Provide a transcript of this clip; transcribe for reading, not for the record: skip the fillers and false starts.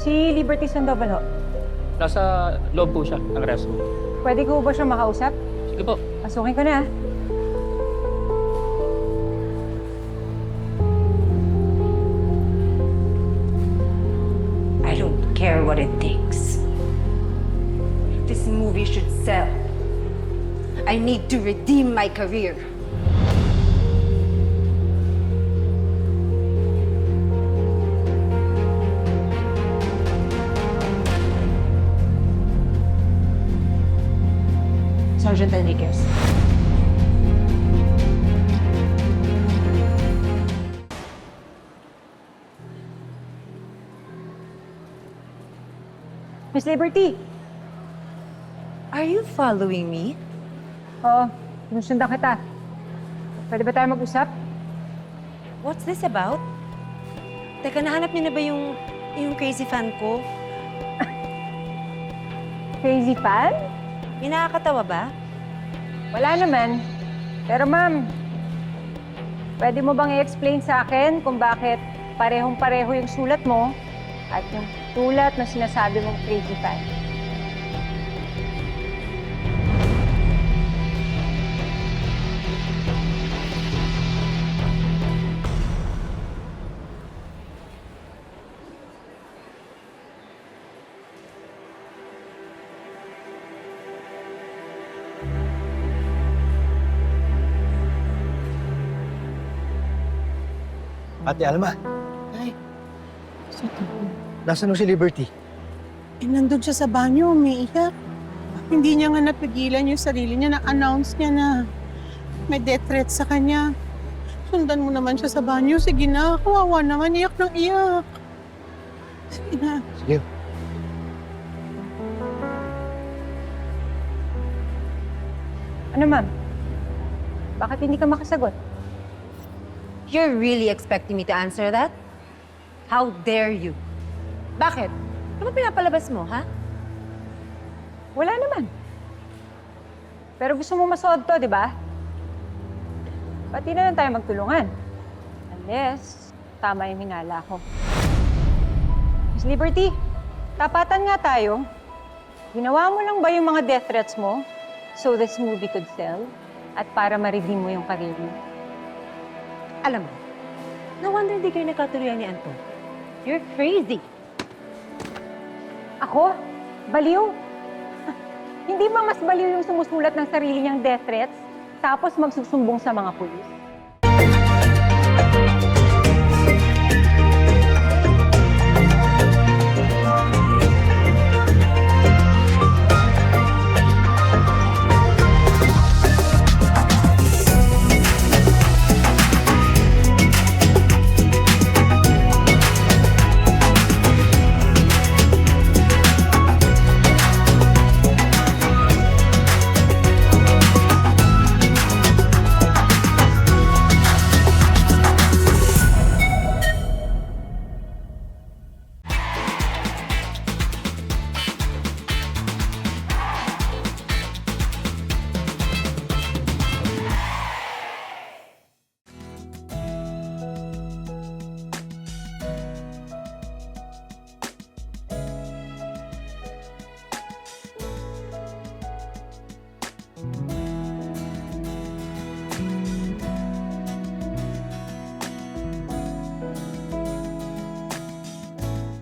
Si Liberty Sandoval ho. Nasa loob po siya ng restroom. Pwede ko ba siya makausap? Sige po. Pasukin ko na. I don't care what it takes. This movie should sell. I need to redeem my career. Sergeant Enriquez. Miss Liberty! Are you following me? Oo, sinusundan kita. Pwede ba tayo mag-usap? What's this about? Teka, nahanap niyo na ba yung crazy fan ko? Crazy fan? May nakakatawa ba? Wala naman. Pero ma'am, pwede mo bang i-explain sa akin kung bakit parehong-pareho yung sulat mo at yung sulat na sinasabi mong crazy fan? Ate Alma, Ay, nasaan si Liberty? nandun siya sa banyo, umiiyak. Hindi niya nga napigilan yung sarili niya, na-announce niya na may death threat sa kanya. Sundan mo naman siya sa banyo. Sige na, kawawa naman, iyak ng iyak. Sige na. Sige. Ano ma'am? Bakit hindi ka makasagot? You're really expecting me to answer that? How dare you? Bakit? Ano ba pinapalabas mo, ha? Wala naman. Pero gusto mo masuod to, di ba? Pati na lang tayo magtulungan. Unless, tama yung hinala ko. Miss Liberty, tapatan nga tayo. Ginawa mo lang ba yung mga death threats mo so this movie could sell at para ma-redeem mo yung career mo? Alam mo, no wonder di kayo nagkatuluyan ni Anton. You're crazy. Ako? Baliw? Hindi ba mas baliw yung sumusulat ng sarili niyang death threats tapos magsusumbong sa mga pulis?